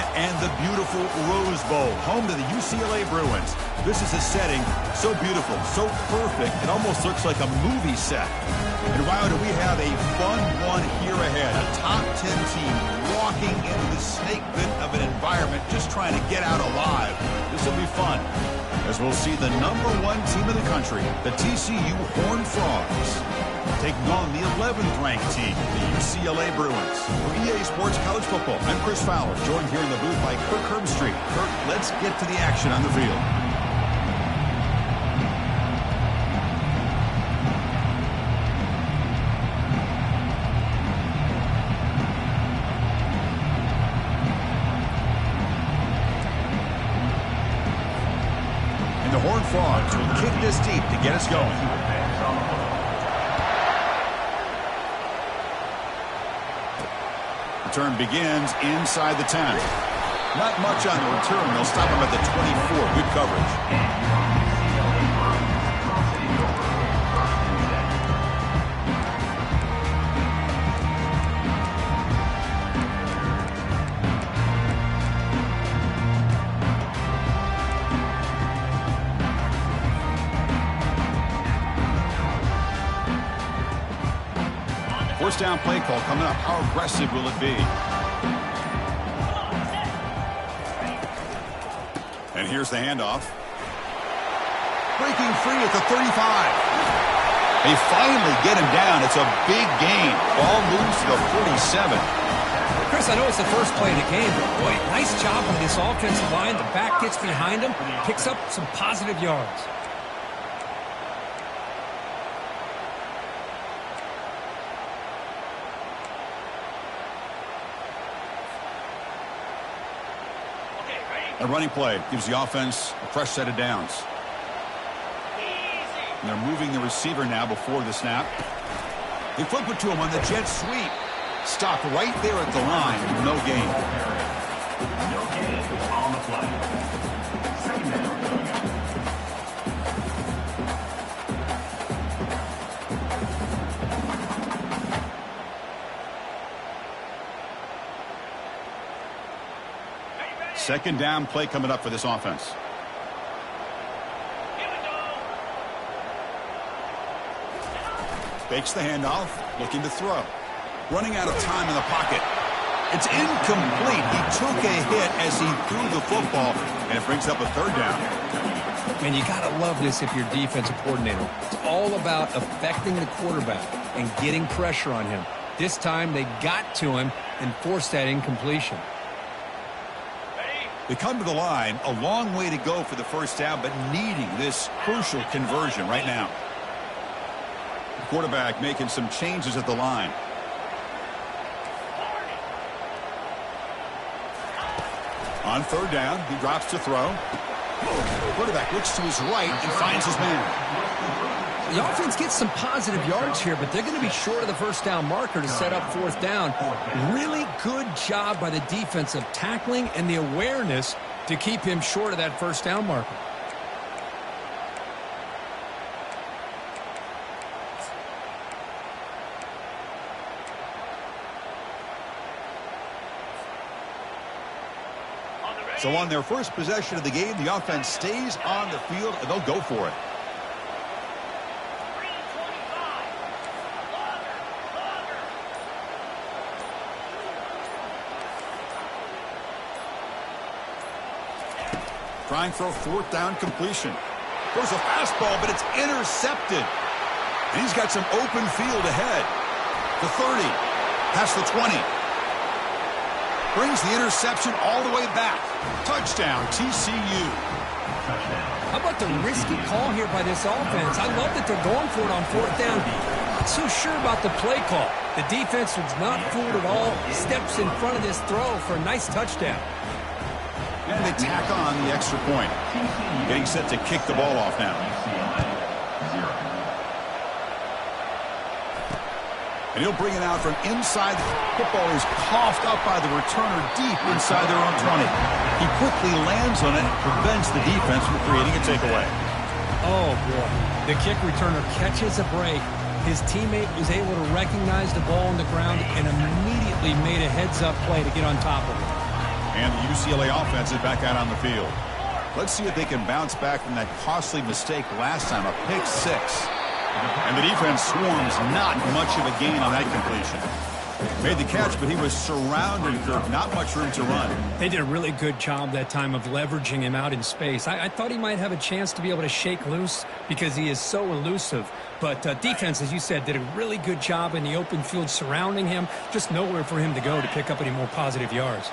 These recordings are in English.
environment and the beautiful Rose Bowl, home to the UCLA Bruins. This is a setting so beautiful, so perfect, it almost looks like a movie set. And wow, do we have a fun one here ahead. A top 10 team walking into the snake pit of an environment just trying to get out alive. This will be fun, as we'll see the #1 team in the country, the TCU Horned Frogs, taking on the 11th ranked team, the UCLA Bruins. For EA Sports College Football, I'm Chris Fowler, joined here in the booth by Kirk Herbstreit. Kirk, let's get to the action on the field. And the Horned Frogs will kick this deep to get us going. Return begins inside the 10. Not much on the return. They'll stop him at the 24. Good coverage. First down play call coming up. How aggressive will it be? And here's the handoff. Breaking free at the 35. They finally get him down. It's a big gain. Ball moves to the 47. Chris, I know it's the first play of the game, but boy, nice job on this offensive line. The back gets behind him, picks up some positive yards. A running play gives the offense a fresh set of downs. And they're moving the receiver now before the snap. They flip it to him on the jet sweep. Stopped right there at the line. No gain. No gain on the play. Second down. Second down play coming up for this offense. Fakes the handoff, looking to throw. Running out of time in the pocket. It's incomplete. He took a hit as he threw the football, and it brings up a third down. And you got to love this if you're defensive coordinator. It's all about affecting the quarterback and getting pressure on him. This time they got to him and forced that incompletion. They come to the line, a long way to go for the first down, but needing this crucial conversion right now. The quarterback making some changes at the line. On third down, he drops to throw. The quarterback looks to his right and finds his man. The offense gets some positive yards here, but they're going to be short of the first down marker to set up fourth down. Really good job by the defense of tackling and the awareness to keep him short of that first down marker. So on their first possession of the game, the offense stays on the field, and they'll go for it. Trying for a fourth down completion. Throws a fastball, but it's intercepted. And he's got some open field ahead. The 30, past the 20. Brings the interception all the way back. Touchdown, TCU. How about the risky call here by this offense? I love that they're going for it on fourth down. Not so sure about the play call. The defense was not fooled at all. Steps in front of this throw for a nice touchdown. And they tack on the extra point. Getting set to kick the ball off now. And he'll bring it out from inside. The football is coughed up by the returner deep inside their own 20. He quickly lands on it and prevents the defense from creating a takeaway. Oh, boy. The kick returner catches a break. His teammate was able to recognize the ball on the ground and immediately made a heads-up play to get on top of it. And the UCLA offense is back out on the field. Let's see if they can bounce back from that costly mistake last time, a pick six. And the defense swarms, not much of a gain on that completion. Made the catch, but he was surrounded, not much room to run. They did a really good job that time of leveraging him out in space. I thought he might have a chance to be able to shake loose because he is so elusive. But defense, as you said, did a really good job in the open field surrounding him. Just nowhere for him to go to pick up any more positive yards.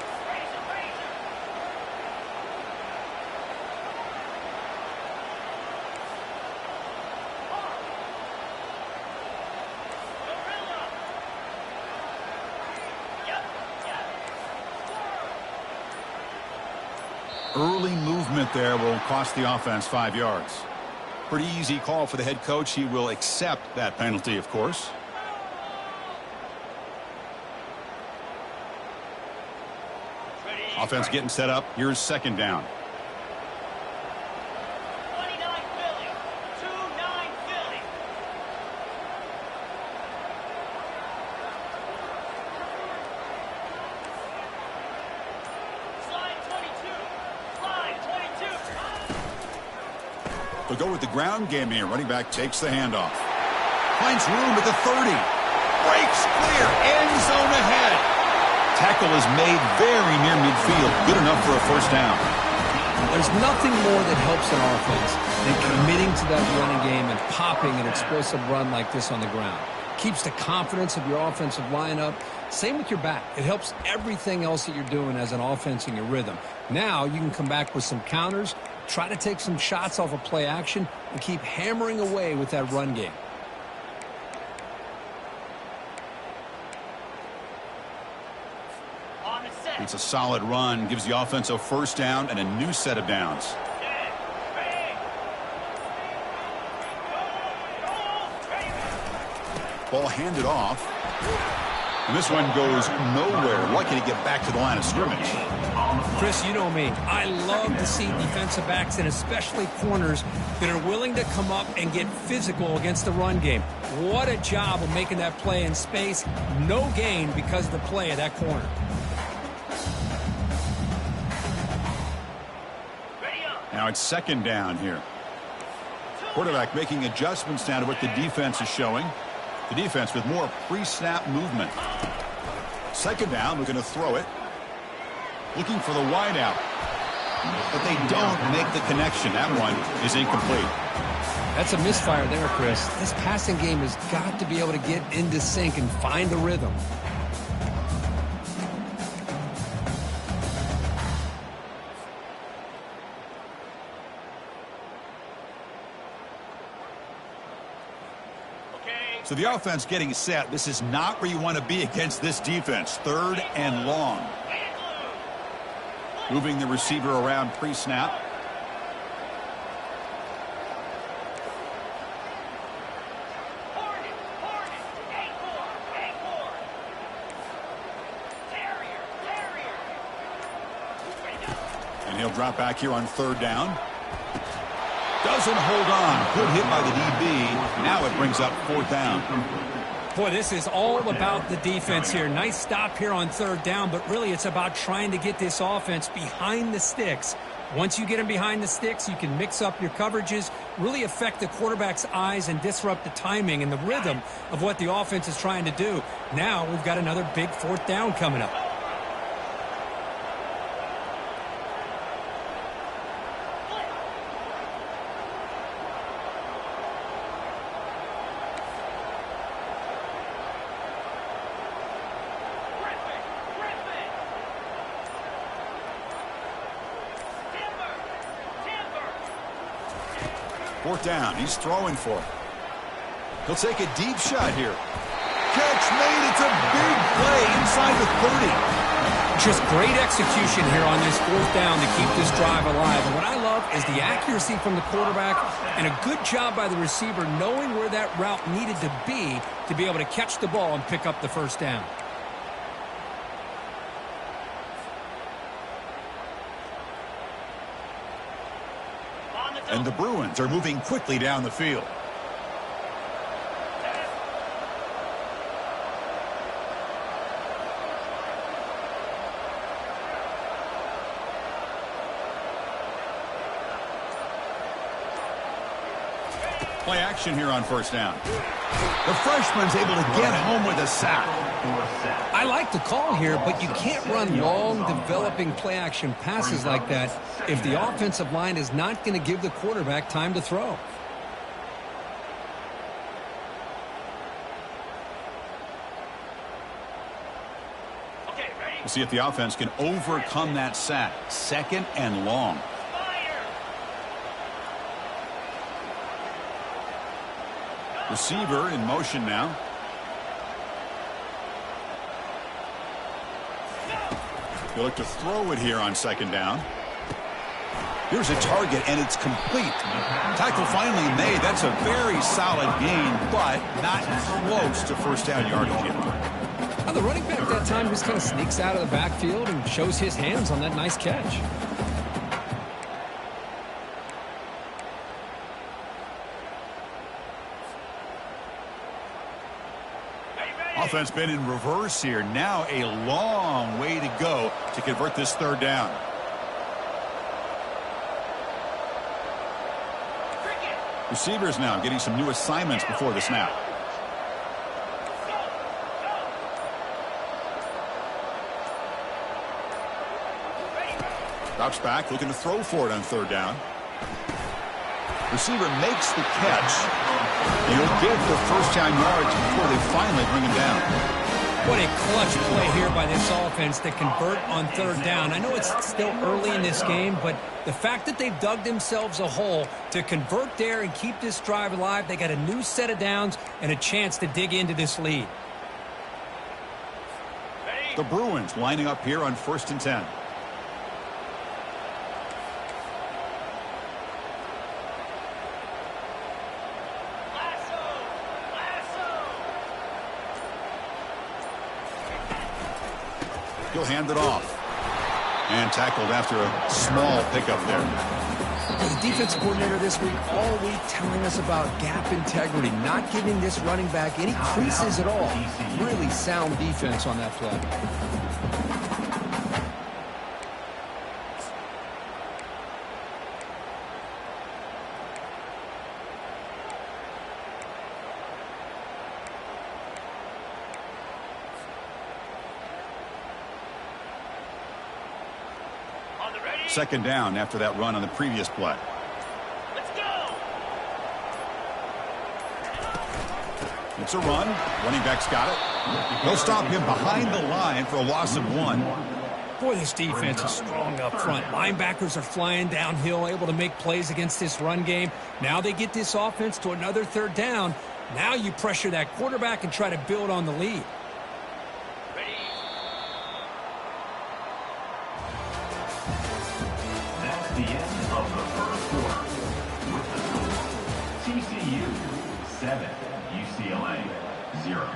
Early movement there will cost the offense 5 yards. Pretty easy call for the head coach. He will accept that penalty, of course. Offense getting set up. Here's second down. They'll go with the ground game here. Running back takes the handoff. Finds room at the 30. Breaks clear. End zone ahead. Tackle is made very near midfield. Good enough for a first down. There's nothing more that helps an offense than committing to that running game and popping an explosive run like this on the ground. Keeps the confidence of your offensive lineup. Same with your back. It helps everything else that you're doing as an offense in your rhythm. Now you can come back with some counters, try to take some shots off of play action, and keep hammering away with that run game. It's a solid run. Gives the offense a first down and a new set of downs. Ball handed off. And this one goes nowhere. Lucky to get back to the line of scrimmage. Chris, you know me. I love to see defensive backs and especially corners that are willing to come up and get physical against the run game. What a job of making that play in space. No gain because of the play of that corner. Now it's second down here. Quarterback making adjustments down to what the defense is showing. The defense with more pre-snap movement. Second down, looking to throw it. Looking for the wideout. But they don't make the connection. That one is incomplete. That's a misfire there, Chris. This passing game has got to be able to get into sync and find the rhythm. So the offense getting set. This is not where you want to be against this defense. Third and long. Moving the receiver around pre-snap. And he'll drop back here on third down. Doesn't hold on. Good hit by the DB. Now it brings up fourth down. Boy, this is all about the defense here. Nice stop here on third down, but really it's about trying to get this offense behind the sticks. Once you get them behind the sticks, you can mix up your coverages, really affect the quarterback's eyes and disrupt the timing and the rhythm of what the offense is trying to do. Now we've got another big fourth down coming up. Fourth down. He's throwing for it. He'll take a deep shot here. Catch made. It's a big play inside the 30. Just great execution here on this fourth down to keep this drive alive. And what I love is the accuracy from the quarterback and a good job by the receiver knowing where that route needed to be able to catch the ball and pick up the first down. And the Bruins are moving quickly down the field. Play action here on first down. The freshman's able to get home with a sack. I like the call here, but you can't run long, developing play-action passes like that if the offensive line is not going to give the quarterback time to throw. We'll see if the offense can overcome that sack. 2nd and long. Receiver in motion now. He'll look to throw it here on 2nd down. Here's a target, and it's complete. Tackle finally made. That's a very solid gain, but not close to first down yardage yet. Now, the running back that time just kind of sneaks out of the backfield and shows his hands on that nice catch. Offense been in reverse here. Now a long way to go to convert this 3rd down. Receivers now getting some new assignments before the snap. Drops back, looking to throw for it on 3rd down. Receiver makes the catch. He'll give the first down yards before they finally bring him down. What a clutch play here by this offense to convert on 3rd down. I know it's still early in this game, but the fact that they've dug themselves a hole to convert there and keep this drive alive, they got a new set of downs and a chance to dig into this lead. The Bruins lining up here on 1st and 10. He'll hand it off. And tackled after a small pickup there. The defensive coordinator this week all week telling us about gap integrity, not giving this running back any creases at all. Really sound defense on that play. Second down after that run on the previous play. Let's go. It's a run. Running back's got it. They'll stop him behind the line for a loss of 1. Boy, this defense is strong up front. Linebackers are flying downhill, able to make plays against this run game. Now they get this offense to another 3rd down. Now you pressure that quarterback and try to build on the lead. The end of the first quarter with the score TCU 7, UCLA 0.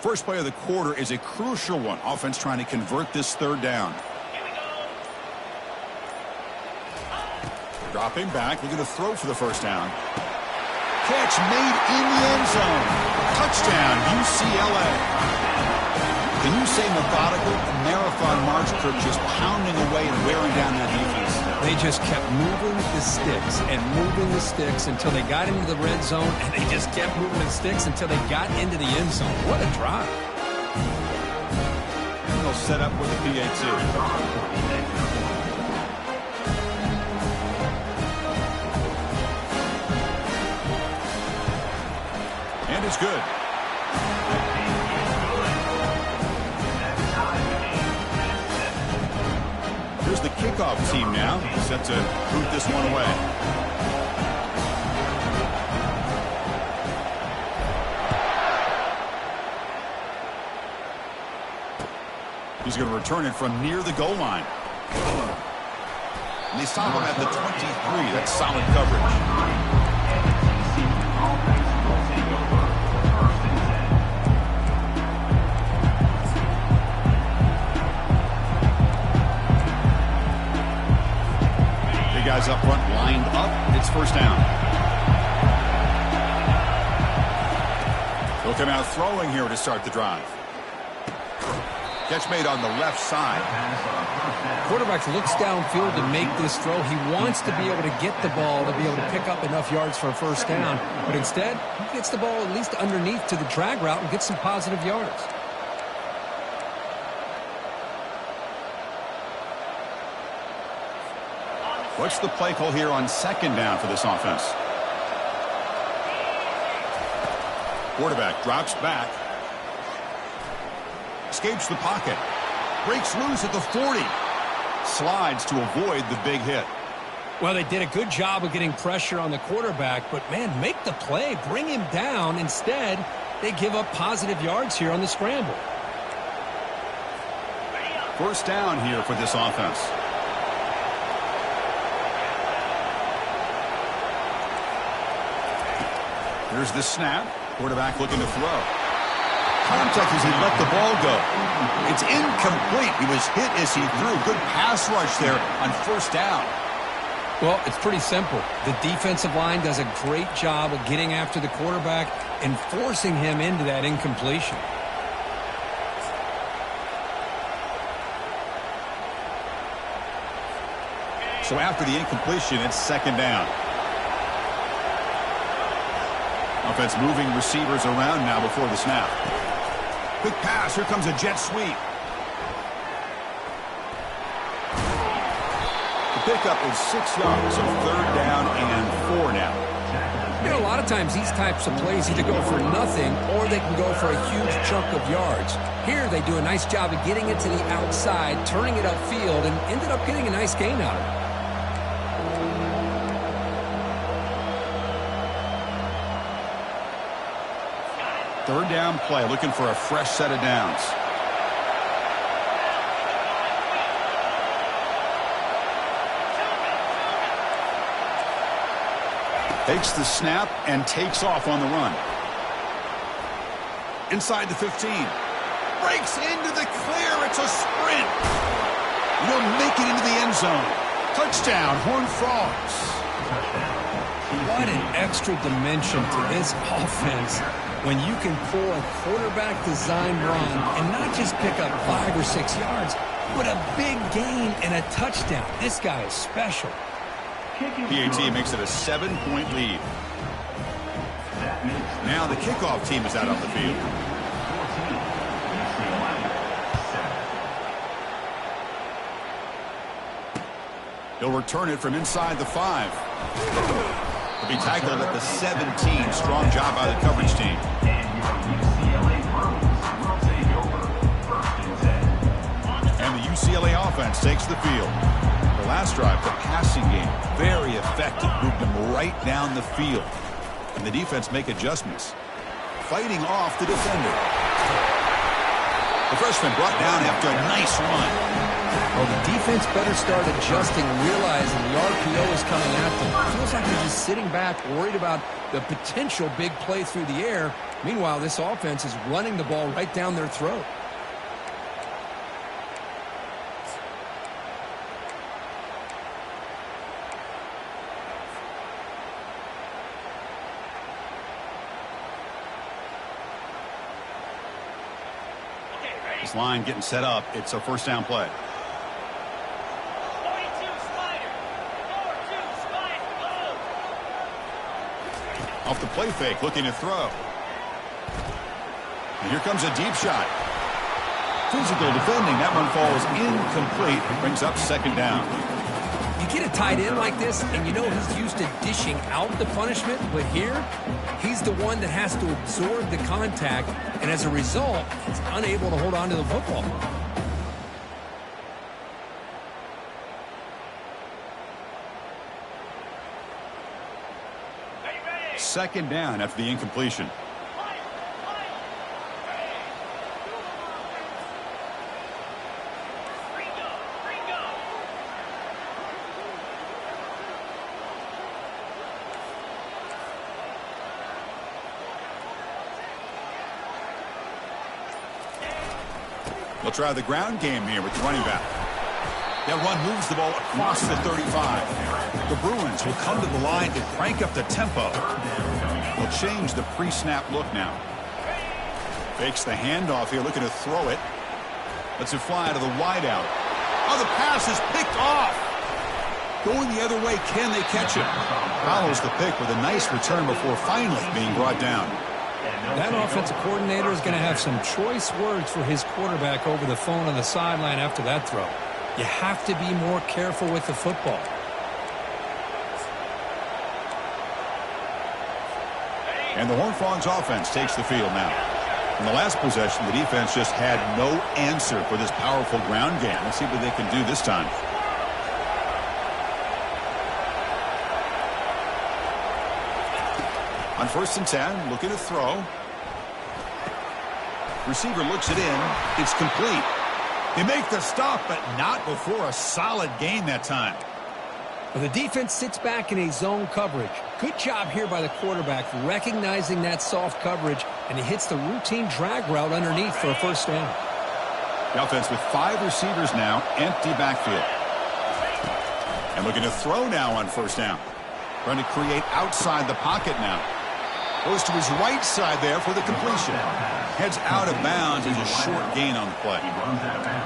First play of the quarter is a crucial one. Offense trying to convert this 3rd down. Dropping back, looking to throw for the first down. Catch made in the end zone. Touchdown, UCLA. Can you say methodical? A marathon march, Kirk, just pounding away and wearing down that defense. They just kept moving the sticks and moving the sticks until they got into the red zone, and they just kept moving the sticks until they got into the end zone. What a drive. And they'll set up with the PAT. And it's good. Here's the kickoff team now, set to boot this one away. He's going to return it from near the goal line. And they stop him at the 23. That's solid coverage. Guys up front lined up. It's first down. He'll come out throwing here to start the drive. Catch made on the left side. Quarterback looks downfield to make this throw. He wants to be able to get the ball to be able to pick up enough yards for a first down. But instead, he gets the ball at least underneath to the drag route and gets some positive yards. What's the play call here on second down for this offense? Quarterback drops back. Escapes the pocket. Breaks loose at the 40. Slides to avoid the big hit. Well, they did a good job of getting pressure on the quarterback, but, man, make the play. Bring him down. Instead, they give up positive yards here on the scramble. First down here for this offense. Here's the snap. Quarterback looking to throw. Contact as he let the ball go. It's incomplete. He was hit as he threw. Good pass rush there on first down. Well, it's pretty simple. The defensive line does a great job of getting after the quarterback and forcing him into that incompletion. So after the incompletion, it's second down. Offense moving receivers around now before the snap. Quick pass. Here comes a jet sweep. The pickup is 6 yards, so third down and 4 now. You know, a lot of times these types of plays either go for nothing or they can go for a huge chunk of yards. Here they do a nice job of getting it to the outside, turning it upfield, and ended up getting a nice gain out of it. Third down play, looking for a fresh set of downs. Takes the snap and takes off on the run. Inside the 15. Breaks into the clear. It's a sprint. Will make it into the end zone. Touchdown, Horned Frogs. What an extra dimension to this offense when you can pull a quarterback design run and not just pick up 5 or 6 yards, but a big gain and a touchdown. This guy is special. PAT makes it a 7-point lead. Now the kickoff team is out on the field. He'll return it from inside the 5. He'll be tackled at the 17. Strong job by the coverage team. And the UCLA offense takes the field. The last drive, the passing game, very effective. Moved them right down the field. And the defense make adjustments. Fighting off the defender. The freshman brought down after a nice run. Well, the defense better start adjusting, realizing the RPO is coming at them. It feels like they're just sitting back, worried about the potential big play through the air. Meanwhile, this offense is running the ball right down their throat. This line getting set up. It's a first down play. Off the play fake, looking to throw. And here comes a deep shot. Physical defending. That one falls incomplete. Brings up second down. You get a tight end like this, and you know he's used to dishing out the punishment, but here, he's the one that has to absorb the contact, and as a result, he's unable to hold on to the football. Second down after the incompletion. They'll try the ground game here with the running back. That run moves the ball across the 35. The Bruins will come to the line to crank up the tempo. They'll change the pre-snap look now. Fakes the handoff here, looking to throw it. Lets it fly to the wideout. Oh, the pass is picked off. Going the other way, can they catch it? Follows the pick with a nice return before finally being brought down. That offensive coordinator is going to have some choice words for his quarterback over the phone on the sideline after that throw. You have to be more careful with the football. And the Horned Frogs offense takes the field now. In the last possession, the defense just had no answer for this powerful ground game. Let's see what they can do this time. On 1st and 10, looking to throw. Receiver looks it in. It's complete. They make the stop, but not before a solid gain that time. Well, the defense sits back in a zone coverage. Good job here by the quarterback recognizing that soft coverage, and he hits the routine drag route underneath for a first down. The offense with 5 receivers now, empty backfield. And looking to throw now on 1st down. Trying to create outside the pocket now. Goes to his right side there for the completion. Heads out of bounds as a short gain on the play.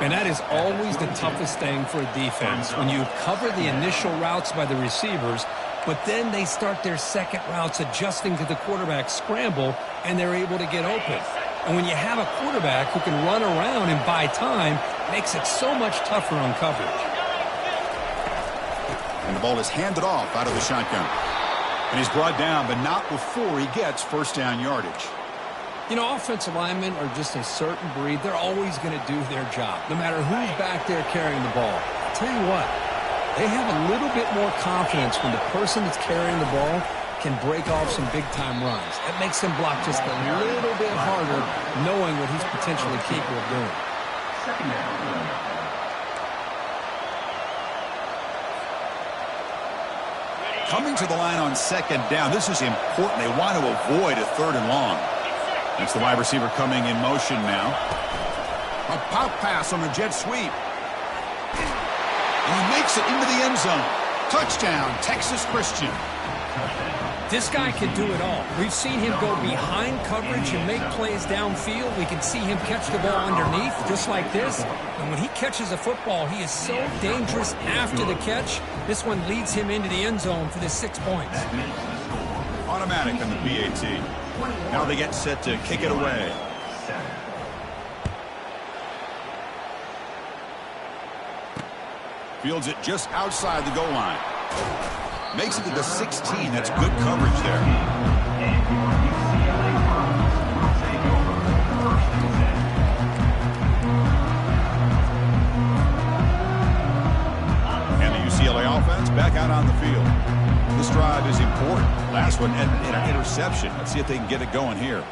And that is always the toughest thing for a defense, when you cover the initial routes by the receivers, but then they start their second routes adjusting to the quarterback scramble, and they're able to get open. And when you have a quarterback who can run around and buy time, it makes it so much tougher on coverage. And the ball is handed off out of the shotgun. And he's brought down, but not before he gets 1st down yardage. You know, offensive linemen are just a certain breed. They're always going to do their job, no matter who's back there carrying the ball. I'll tell you what, they have a little bit more confidence when the person that's carrying the ball can break off some big-time runs. It makes him block just a little bit harder, knowing what he's potentially capable of doing. Coming to the line on 2nd down, this is important. They want to avoid a 3rd and long. That's the wide receiver coming in motion now. A pop pass on a jet sweep. And he makes it into the end zone. Touchdown, Texas Christian. This guy can do it all. We've seen him go behind coverage and make plays downfield. We can see him catch the ball underneath, just like this. And when he catches a football, he is so dangerous after the catch. This one leads him into the end zone for the 6 points. Automatic on the PAT. Now they get set to kick it away. Fields it just outside the goal line. Makes it to the 16. That's good coverage there. And the UCLA offense back out on the field. This drive is important. Last one, an interception. Let's see if they can get it going here.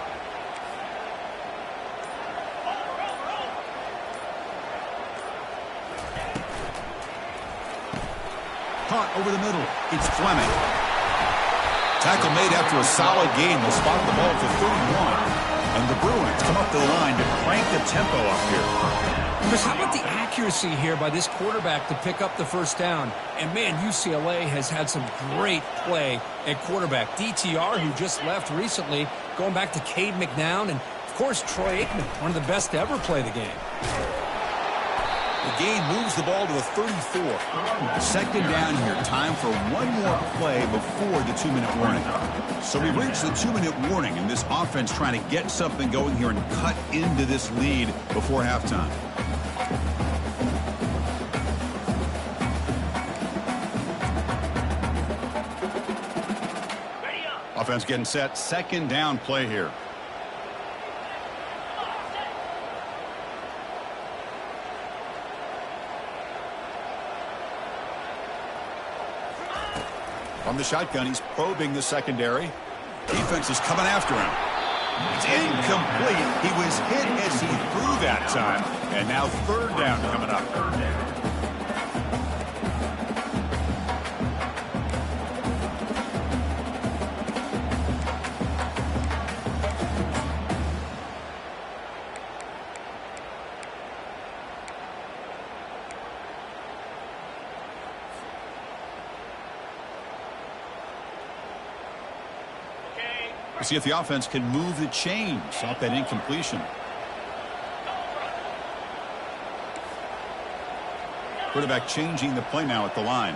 Caught over the middle. It's Fleming. Tackle made after a solid gain. They'll spot the ball to 31. And the Bruins come up to the line to crank the tempo up here. Chris, how about the accuracy here by this quarterback to pick up the 1st down? And, man, UCLA has had some great play at quarterback. DTR, who just left recently, going back to Cade McNown, and, of course, Troy Aikman, one of the best to ever play the game. The game moves the ball to the 34. 2nd down here. Time for one more play before the 2-minute warning. So we've reached the 2-minute warning, and this offense trying to get something going here and cut into this lead before halftime. Offense getting set. 2nd down play here. From the shotgun, he's probing the secondary. Defense is coming after him. It's incomplete. He was hit as he threw that time. And now 3rd down coming up. We'll see if the offense can move the chains off that incompletion. Quarterback changing the play now at the line.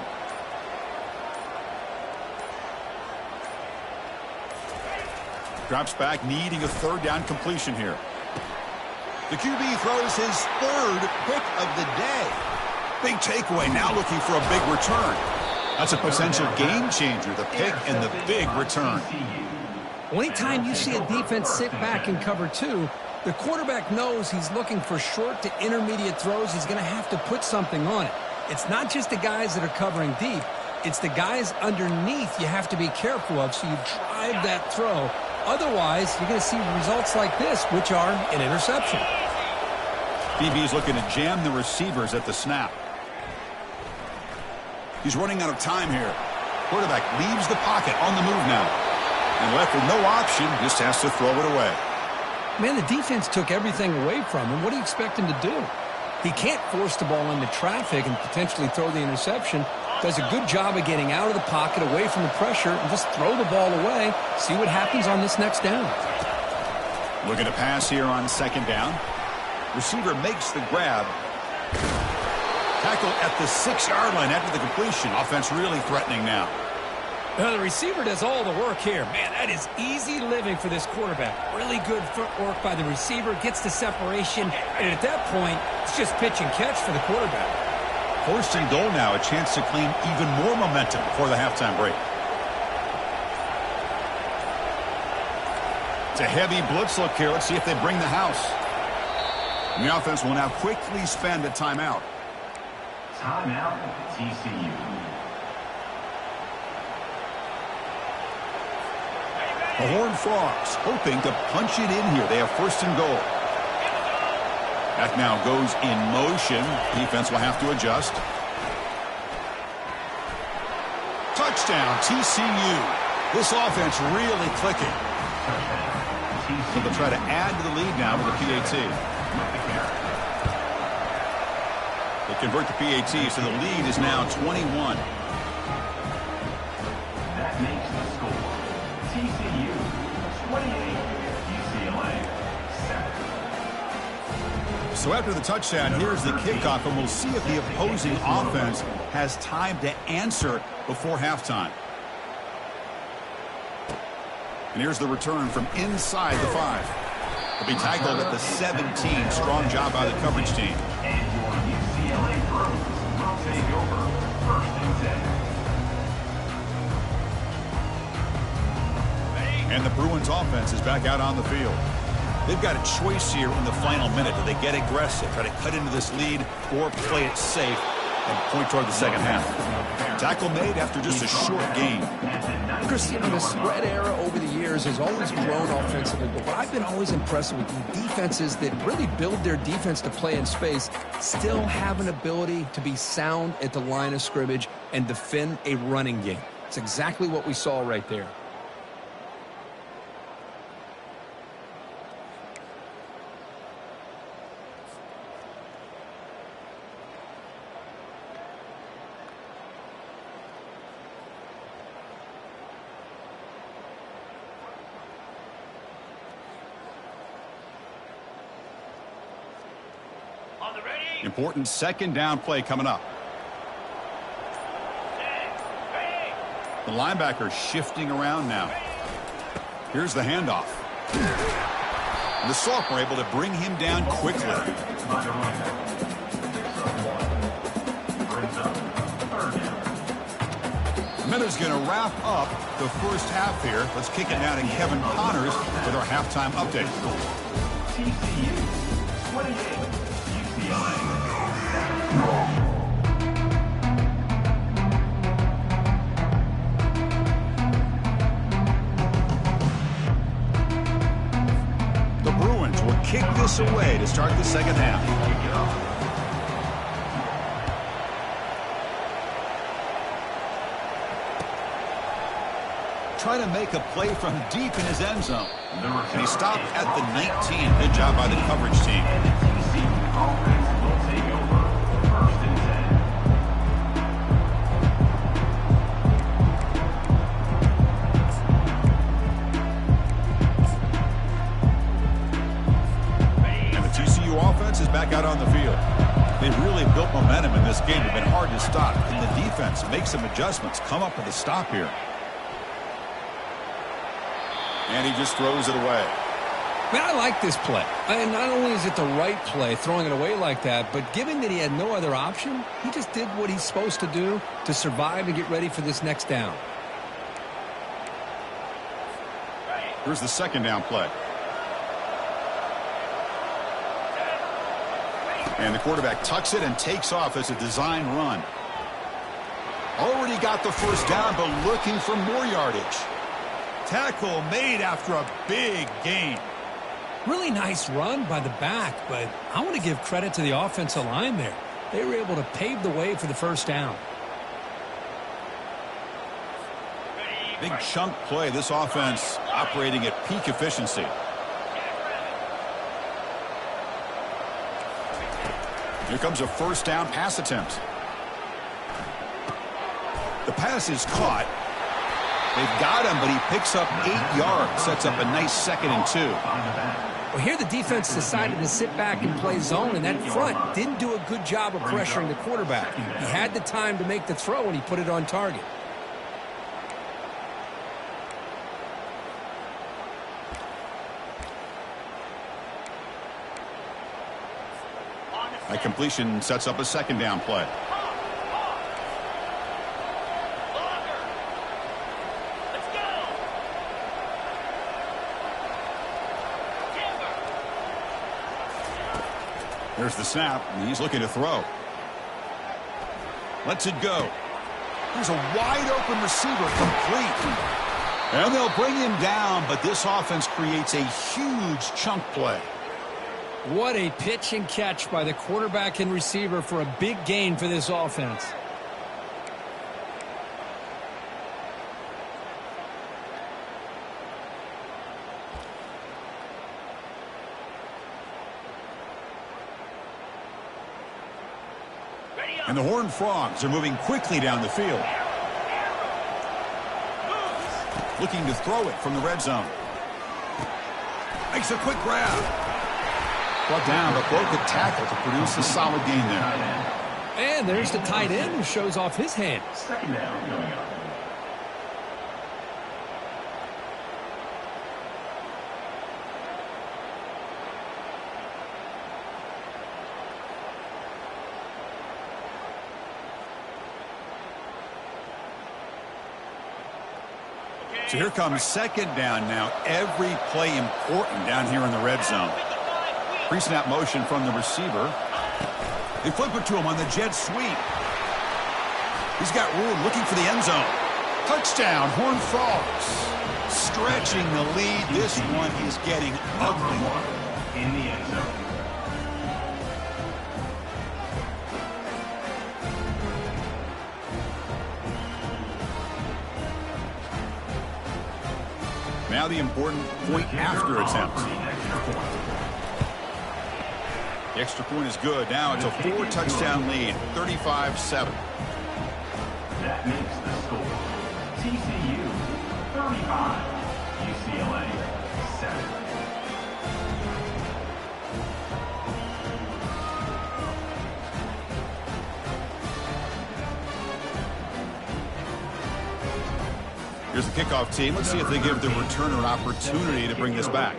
Drops back, needing a third down completion here. The QB throws his third pick of the day. Big takeaway, now looking for a big return. That's a potential game changer, the pick and the big return. Well, anytime you see a defense sit back and cover two, the quarterback knows he's looking for short to intermediate throws. He's going to have to put something on it. It's not just the guys that are covering deep. It's the guys underneath you have to be careful of, so you drive that throw. Otherwise, you're going to see results like this, which are an interception. DB's looking to jam the receivers at the snap. He's running out of time here. Quarterback leaves the pocket on the move now. And left with no option, just has to throw it away. Man, the defense took everything away from him. What do you expect him to do? He can't force the ball into traffic and potentially throw the interception. Does a good job of getting out of the pocket, away from the pressure, and just throw the ball away. See what happens on this next down. Looking to pass here on second down. Receiver makes the grab. Tackle at the 6-yard line after the completion. Offense really threatening now. Now, the receiver does all the work here. Man, that is easy living for this quarterback. Really good footwork by the receiver, gets the separation, and at that point, it's just pitch and catch for the quarterback. First and goal now, a chance to claim even more momentum before the halftime break. It's a heavy blitz look here. Let's see if they bring the house. And the offense will now quickly spend a timeout. Timeout, TCU. The Horned Frogs hoping to punch it in here. They have first and goal. Back now goes in motion. Defense will have to adjust. Touchdown, TCU. This offense really clicking. So they'll try to add to the lead now with the PAT. They convert the PAT, so the lead is now 21. That makes the score. TCU 28, UCLA 7. So after the touchdown, here's the kickoff, and we'll see if the opposing offense has time to answer before halftime. And here's the return from inside the 5. He'll be tackled at the 17. Strong job by the coverage team. And your UCLA Bruins will take over first and 10. And the Bruins offense is back out on the field. They've got a choice here in the final minute. Do they get aggressive, try to cut into this lead, or play it safe and point toward the second half? Tackle made after just a short gain. Chris, you know, the spread era over the years has always grown offensively, but what I've been always impressed with the defenses that really build their defense to play in space still have an ability to be sound at the line of scrimmage and defend a running game. It's exactly what we saw right there. Important second down play coming up. The linebacker shifting around now. Here's the handoff. And the Sophomore able to bring him down quickly. Minutes going to wrap up the first half here. Let's kick it now to Kevin Connors with our halftime update. TCU 28, UCLA 7. The Bruins will kick this away to start the second half. Trying to make a play from deep in his end zone. And he stopped at the 19. Good job by the coverage team. to stop. And the defense makes some adjustments, come up with a stop here. And he just throws it away. Man, I like this play. And not only is it the right play, throwing it away like that, but given that he had no other option, he just did what he's supposed to do to survive and get ready for this next down. Here's the second down play. And the quarterback tucks it and takes off as a design run. Already got the first down, but looking for more yardage. Tackle made after a big gain. Really nice run by the back, but I want to give credit to the offensive line there. They were able to pave the way for the first down. Big chunk play. This offense operating at peak efficiency. Here comes a first down pass attempt. The pass is caught. They've got him, but he picks up 8 yards. Sets up a nice 2nd and 2. Well, here the defense decided to sit back and play zone, and that front didn't do a good job of pressuring the quarterback. He had the time to make the throw, and he put it on target. That completion sets up a second down play. There's the snap, and he's looking to throw. Lets it go. There's a wide-open receiver, complete. And they'll bring him down, but this offense creates a huge chunk play. What a pitch and catch by the quarterback and receiver for a big gain for this offense. And the Horned Frogs are moving quickly down the field. Looking to throw it from the red zone. Makes a quick grab. Brought down, but broke the tackle to produce a solid gain there. And there's the tight end who shows off his hands. Second down coming up. So here comes second down now. Every play important down here in the red zone. Pre-snap motion from the receiver. They flip it to him on the jet sweep. He's got room, looking for the end zone. Touchdown, Horned Frogs. Stretching the lead. This one is getting ugly. In the end zone. Now the important point after attempt. The extra point is good. Now it's a 4-touchdown lead, 35-7. That makes the score. TCU 35, UCLA 7. Here's the kickoff team. Let's see if they give the returner an opportunity to bring this back.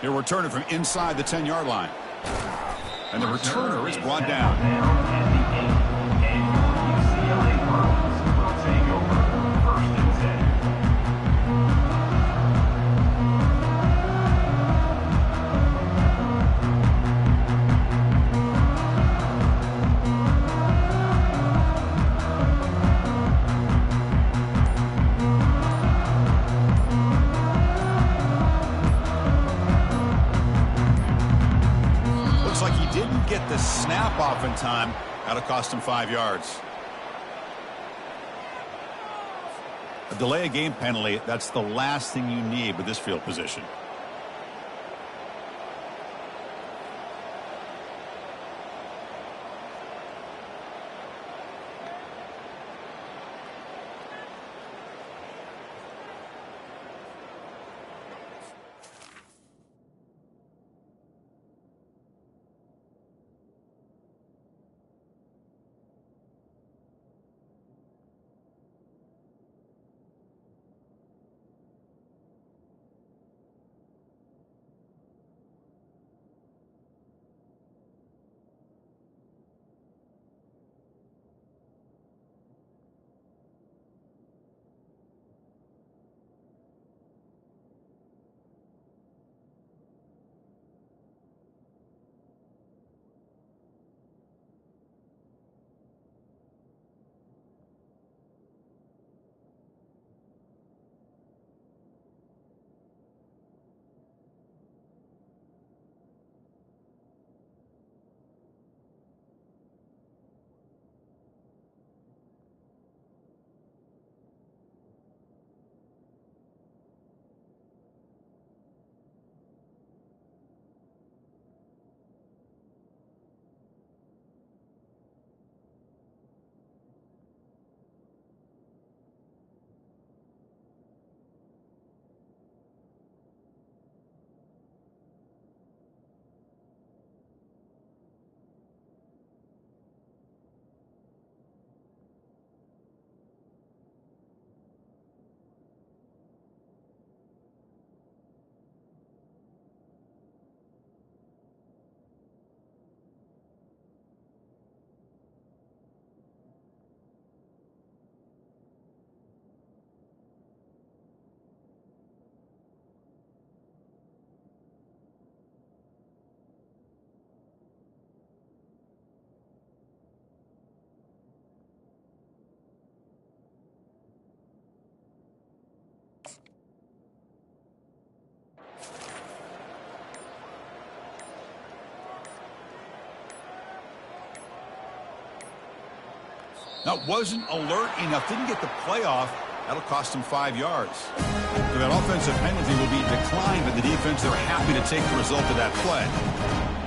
He'll return it from inside the 10-yard line. And the returner is brought down. Get the snap off in time. That'll cost him 5 yards. A delay of game penalty, that's the last thing you need with this field position. Now, wasn't alert enough, didn't get the play off. That'll cost him 5 yards. So that offensive penalty will be declined by the defense. They're happy to take the result of that play.